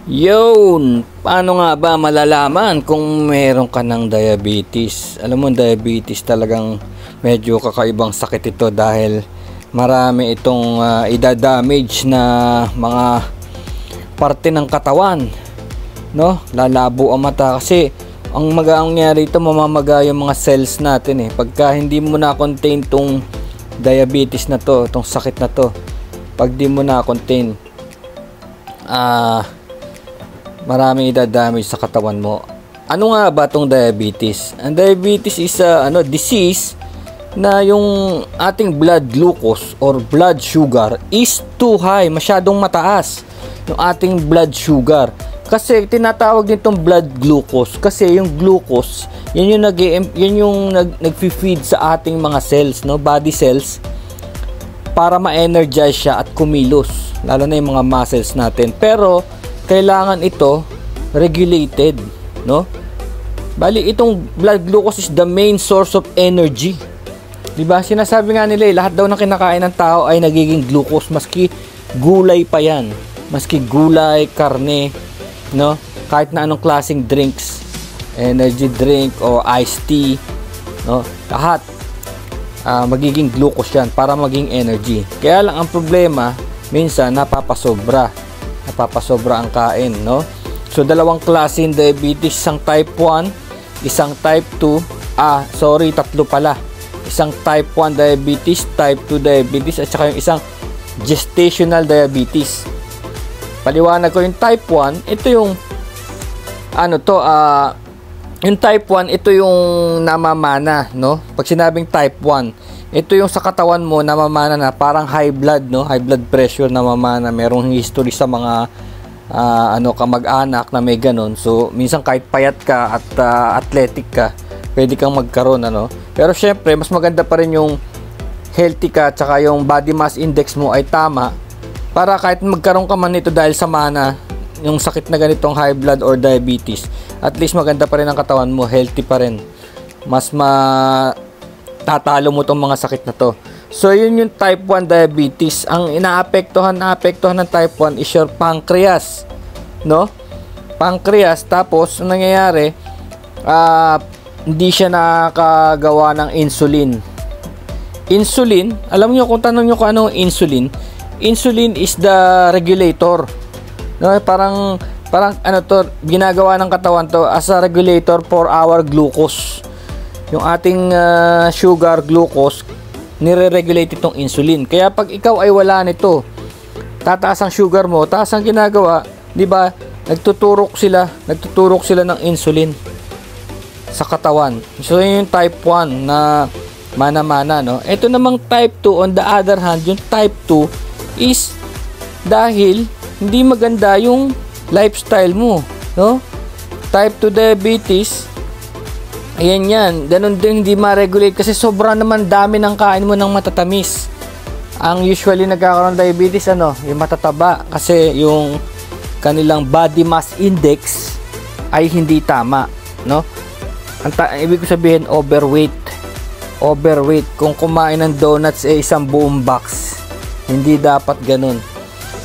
Yun! Paano nga ba malalaman kung meron ka ng diabetes? Alam mo, diabetes talagang medyo kakaibang sakit ito dahil marami itong idadamage na mga parte ng katawan, no? Lalabo ang mata kasi ang mangyayari ito, mamamaga yung mga cells natin pagka hindi mo na contain tong diabetes na to, tong sakit na to. Pag di mo na contain, maraming idadamage sa katawan mo. Ano nga ba tong diabetes? Ang diabetes is disease na yung ating blood glucose or blood sugar is too high, masyadong mataas yung ating blood sugar. Kasi tinatawag nitong blood glucose kasi yung glucose, yan yung nagfi-feed sa ating mga cells, no, body cells, para ma-energize siya at kumilos, lalo na yung mga muscles natin. Pero kailangan ito regulated, no? Bali, itong blood glucose is the main source of energy. Diba? Sinasabi nga nila lahat daw ng kinakain ng tao ay nagiging glucose, maski gulay pa yan. Maski gulay, karne, no? Kahit na anong klaseng drinks, energy drink o iced tea, no? Lahat magiging glucose yan para maging energy. Kaya lang ang problema, minsan napapasobra ang kain, no? So dalawang klase ng diabetes, isang type 1, isang type 2, tatlo pala. Isang type 1 diabetes, type 2 diabetes, at saka yung isang gestational diabetes. Paliwanag ko yung type 1, ito yung yung type 1, ito yung namamana, no? Pag sinabing type 1, ito yung sa katawan mo namamana na parang high blood, no? High blood pressure namamana. Merong history sa mga kamag-anak na may ganun. So minsan kahit payat ka at athletic ka, pwede kang magkaroon, Pero syempre mas maganda pa rin yung healthy ka, tsaka yung body mass index mo ay tama, para kahit magkaroon ka man nito dahil sa mana, yung sakit na ganitong high blood or diabetes, at least maganda pa rin ang katawan mo, healthy pa rin. Mas tatalo mo tong mga sakit na to. So yun yung type 1 diabetes. Ang naapektuhan ng type 1 is your pancreas, no? Pancreas. Tapos ang nangyayari, hindi siya nakakagawa ng insulin. Insulin, alam niyo kung tanong niyo kung ano insulin? Insulin is the regulator, no? Parang ginagawa ng katawan to as a regulator for our glucose. Yung ating sugar, glucose, nire-regulate itong insulin. Kaya pag ikaw ay wala nito, tataas ang sugar mo, taas ang ginagawa, 'di ba? Nagtuturok sila ng insulin sa katawan. So yun yung type 1 na mana-mana, no? Ito namang type 2, on the other hand, yung type 2 is dahil hindi maganda yung lifestyle mo, no? Type 2 diabetes, ayan yan, ganun din, hindi ma-regulate kasi sobrang naman dami ng kain mo ng matatamis. Ang usually nagkakaroon ng diabetes, yung matataba, kasi yung kanilang body mass index ay hindi tama, no? Ibig sabihin, overweight. Kung kumain ng donuts isang buong box, hindi dapat ganun.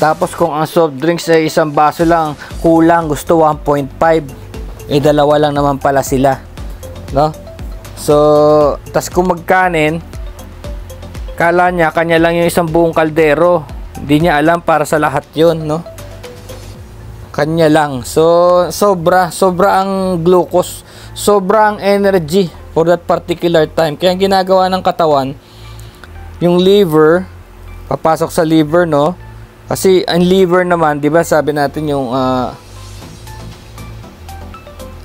Tapos kung ang soft drinks ay isang baso lang, kulang, gusto 1.5, dalawa lang naman pala sila, no? So tas kung magkanin, kala niya kanya lang yung isang buong kaldero, hindi niya alam para sa lahat yun, no? Kanya lang. So sobra ang glucose, sobra ang energy for that particular time. Kaya ang ginagawa ng katawan, yung liver, papasok sa liver, no? Kasi ang liver naman, 'di ba, sabi natin yung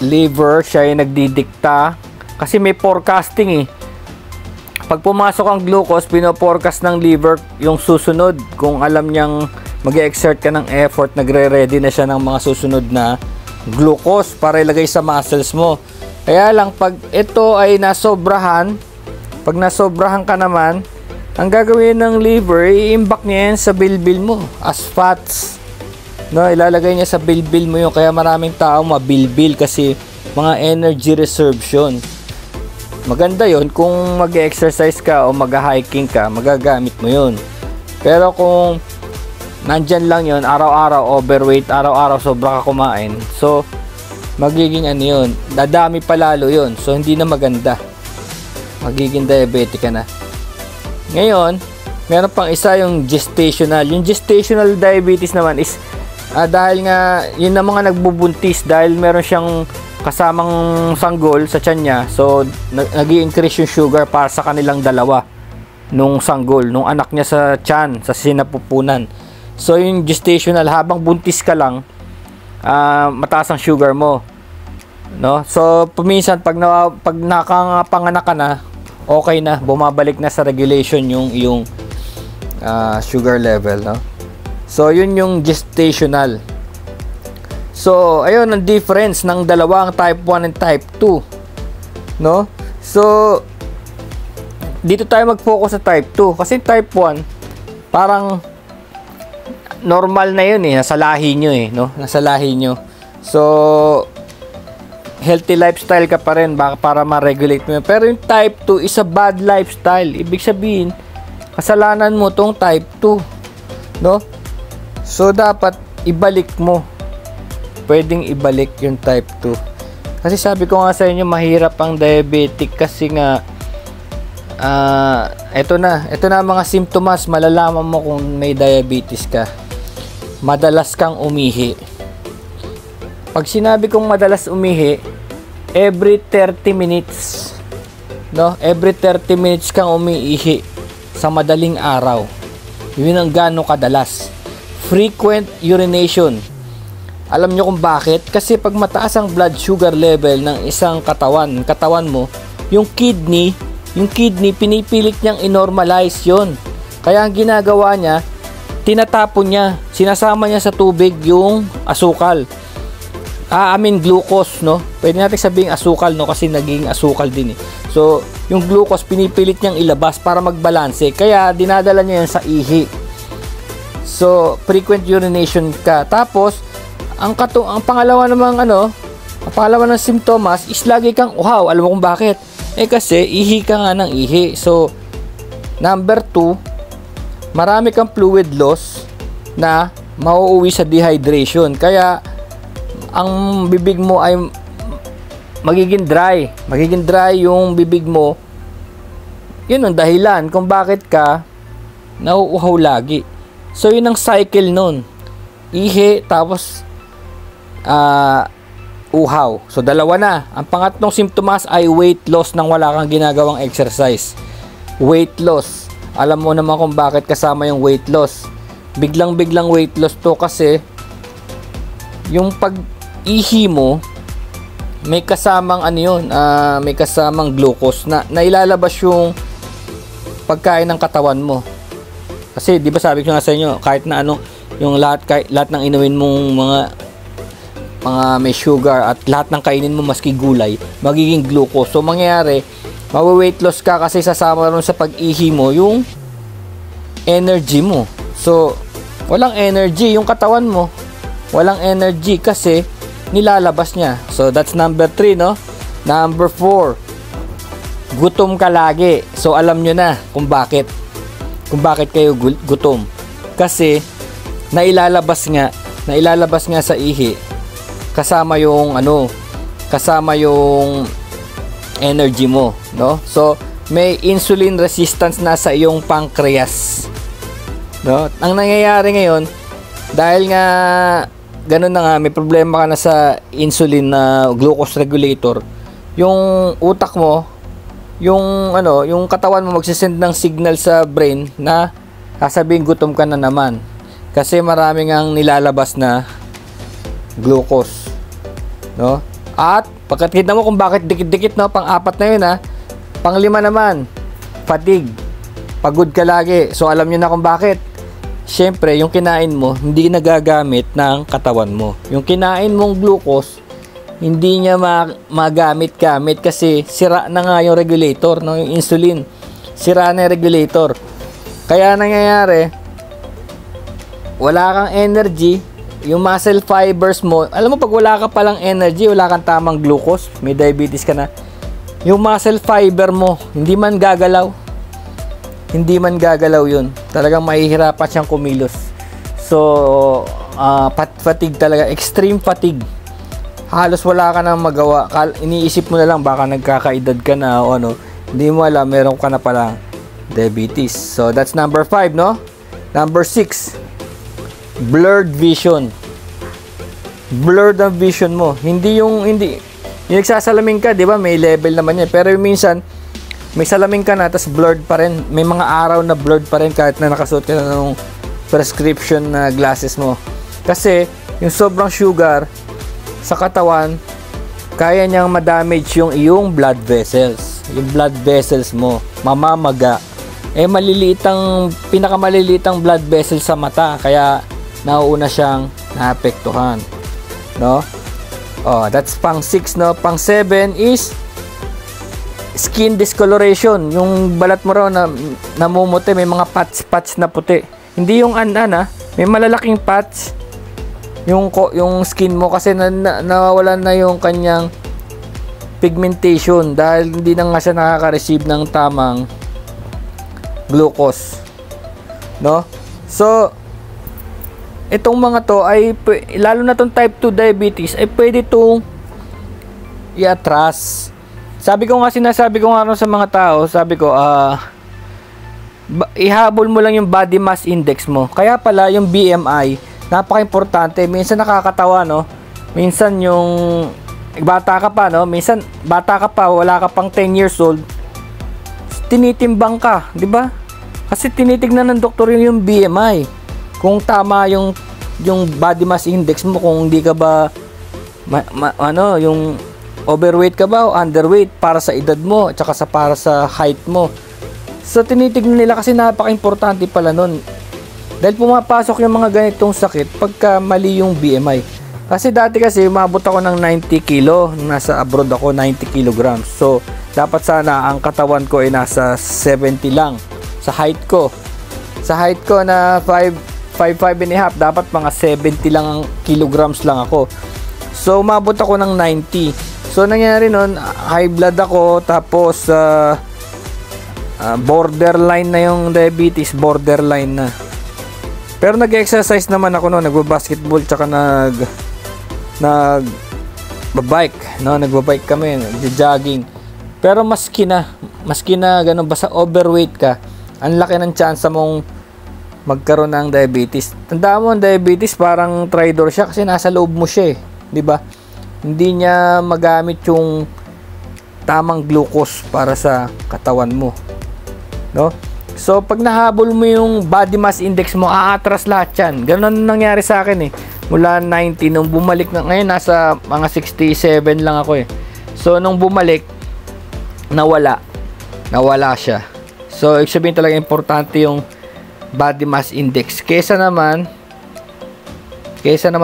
liver, siya ay nagdidikta kasi may forecasting Pag pumasok ang glucose, pino-forecast ng liver yung susunod. Kung alam niyang mag-exert ka ng effort, nagre-ready na siya ng mga susunod na glucose para ilagay sa muscles mo. Kaya lang pag ito ay nasobrahan, pag nasobrahan ka naman, ang gagawin ng liver, i-imbak niya yan sa bilbil mo as fats, no? Ilalagay niya sa bilbil mo yun. Kaya maraming tao mabilbil kasi mga energy reserve yun. Maganda yon kung mag-exercise ka o mag-hiking ka, magagamit mo yun. Pero kung nandyan lang yon, araw-araw overweight, araw-araw sobra ka kumain, so magiging ano yun, dadami pa lalo yun, so hindi na maganda, magiging diabetic ka na. Ngayon, meron pang isa yung gestational. Yung gestational diabetes naman is dahil nga yun na mga nagbubuntis, dahil meron siyang kasamang sanggol sa tiyan niya, so nag-i-increase yung sugar para sa kanilang dalawa, nung sanggol, nung anak niya sa tiyan, sa sinapupunan. So yung gestational, habang buntis ka lang, mataas ang sugar mo, no? So paminsan pag nakapanganak ka na, okay na, bumabalik na sa regulation yung sugar level, no? So yun yung gestational. So ayun ang difference ng dalawang type 1 and type 2, no? So dito tayo mag-focus sa type 2 kasi type 1 parang normal na yun eh, nasa lahi nyo eh, no? Nasa lahi nyo. So healthy lifestyle ka pa rin para ma-regulate mo yun. Pero yung type 2 is a bad lifestyle. Ibig sabihin, kasalanan mo tong type 2, no? So dapat ibalik mo. Pwedeng ibalik yung type 2. Kasi sabi ko nga sa inyo, mahirap ang diabetic kasi nga ito na mga simptomas, malalaman mo kung may diabetes ka. Madalas kang umihi. Pag sinabi kong madalas umihi, every 30 minutes, no? Every 30 minutes kang umiihi sa madaling araw. Yun ang gaano kadalas. Frequent urination. Alam nyo kung bakit? Kasi pag mataas ang blood sugar level ng isang katawan mo, yung kidney pinipilit niyang inormalize yon. Kaya ang ginagawa niya, tinatapon niya, sinasama niya sa tubig yung asukal. Glucose, no? Pwede natin sabihing asukal, no? Kasi naging asukal din eh. So, yung glucose pinipilit niyang ilabas para magbalanse. Kaya dinadala niya yan sa ihi. So, frequent urination ka. Tapos, ang pangalawa namang ang pangalawa ng simptomas is lagi kang uhaw. Alam mo kung bakit? Kasi ihi ka nga ng ihi. So, number 2, marami kang fluid loss na mauuwi sa dehydration. Kaya ang bibig mo ay magiging dry. Magiging dry yung bibig mo. Yun ang dahilan kung bakit ka nauuhaw lagi. So, yun ang cycle nun. Ihi, tapos uhaw. So, dalawa na. Ang pangatlong simptomas ay weight loss nang wala kang ginagawang exercise. Weight loss. Alam mo naman kung bakit kasama yung weight loss. Biglang-biglang weight loss to kasi yung pag-ihi mo, may kasamang may kasamang glucose na ilalabas yung pagkain ng katawan mo. Kasi 'di ba sabi ko nga sa inyo, kahit na yung lahat ng inumin mong mga may sugar at lahat ng kainin mo maski gulay, magiging glucose. So mangyayari, mawi-weight loss ka kasi sasama ron sa pag-ihi mo yung energy mo. So walang energy yung katawan mo. Walang energy kasi nilalabas niya. So that's number 3, no? Number 4, gutom ka lagi. So alam nyo na kung bakit kayo gutom. Kasi nailalabas nga sa ihi kasama yung energy mo, no? So may insulin resistance na sa iyong pancreas, no? Ang nangyayari ngayon, dahil nga ganun na nga, may problema ka na sa insulin na glucose regulator, yung utak mo, yung katawan mo magsisend ng signal sa brain na sasabihin gutom ka na naman kasi marami ngang nilalabas na glucose, no? At pagkakita mo kung bakit dikit-dikit, no? Pang-4 na yun, ha. Pang-5 naman, fatigue. Pagod ka lagi. So alam niyo na kung bakit. Siyempre, yung kinain mo hindi nagagamit ng katawan mo. Yung kinain mong glucose hindi niya magamit-gamit kasi sira na nga yung regulator, no? Yung insulin, sira na yung regulator. Kaya nangyayari, wala kang energy. Yung muscle fibers mo, alam mo pag wala ka palang energy, wala kang tamang glucose, may diabetes ka na, yung muscle fiber mo hindi man gagalaw yun. Talagang mahihirapan siyang kumilos. So, fatigue talaga, extreme fatigue. Halos wala ka nang magawa. Iniisip mo na lang baka nagkakaedad ka na o ano. Hindi mo alam, meron ka na pala diabetes. So, that's number 5, no? Number 6, blurred vision. Blurred ang vision mo. Hindi yung nagsasalamin ka, di ba? May level naman yan. Pero minsan, may salamin ka na, tapos blurred pa rin. May mga araw na blurred pa rin kahit na nakasuot ka na ng prescription na glasses mo. Kasi, yung sobrang sugar sa katawan, kaya niyang ma-damage yung iyong blood vessels. Yung blood vessels mo, mamamaga. Pinakamaliliit ang blood vessels sa mata, kaya nauuna siyang naapektuhan. No? Oh, that's pang 6, no? Pang 7 is skin discoloration. Yung balat mo raw na namumuti, may mga patch na puti. Hindi yung may malalaking patch yung skin mo kasi nawawalan na yung kanyang pigmentation dahil hindi na nga siya nakaka-receive ng tamang glucose, no? So itong mga to ay lalo na tong type 2 diabetes ay pwede itong i-atras. Sinasabi ko nga sa mga tao, sabi ko ihabol mo lang yung body mass index mo. Kaya pala yung BMI napaka-importante. Minsan nakakatawa, no? Minsan yung bata ka pa, no? Minsan bata ka pa, wala ka pang 10 years old, tinitimbang ka, di ba? Kasi tinitignan ng doktor yung BMI. Kung tama yung body mass index mo, kung hindi ka ba yung overweight ka ba o underweight para sa edad mo at saka para sa height mo. So tinitignan nila kasi napaka-importante pala nun. Dahil pumapasok yung mga ganitong sakit pagka mali yung BMI. Kasi dati kasi umabot ako ng 90 kilo. Nasa abroad ako, 90 kilograms. So, dapat sana ang katawan ko ay nasa 70 lang. Sa height ko. Sa height ko na 5'5 and a half, dapat mga 70 lang ang kilograms lang ako. So, umabot ako ng 90. So, nangyari nun, high blood ako. Tapos, borderline na yung diabetes. Borderline na. Pero nag-exercise naman ako noon, nagba-basketball tsaka nag-bike, no? Nagba-bike kami, nag-jogging. Pero maski na ganun, basta overweight ka, ang laki ng chance mong magkaroon ng diabetes. Tandaan mo, ang diabetes parang traitor siya kasi nasa loob mo siya, 'di ba? Hindi niya magamit yung tamang glucose para sa katawan mo, no? So, pag nahabol mo yung body mass index mo, aatras lahat yan. Ganun nangyari sa akin eh. Mula 90, nung bumalik na, ngayon nasa mga 67 lang ako eh. So, nung bumalik, nawala siya. So, ibig sabihin talaga importante yung body mass index. Kesa naman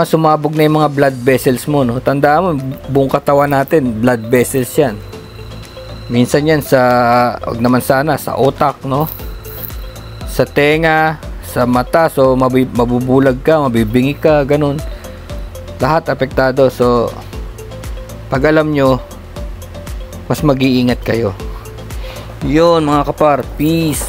sumabog na yung mga blood vessels mo, no? Tandaan mo, buong katawan natin, blood vessels yan. Minsan yan wag naman sana, sa utak, no? Sa tenga, sa mata, so mabubulag ka, mabibingi ka, ganun. Lahat apektado. So, pag alam nyo, mas mag-iingat kayo. Yun mga kapar, peace.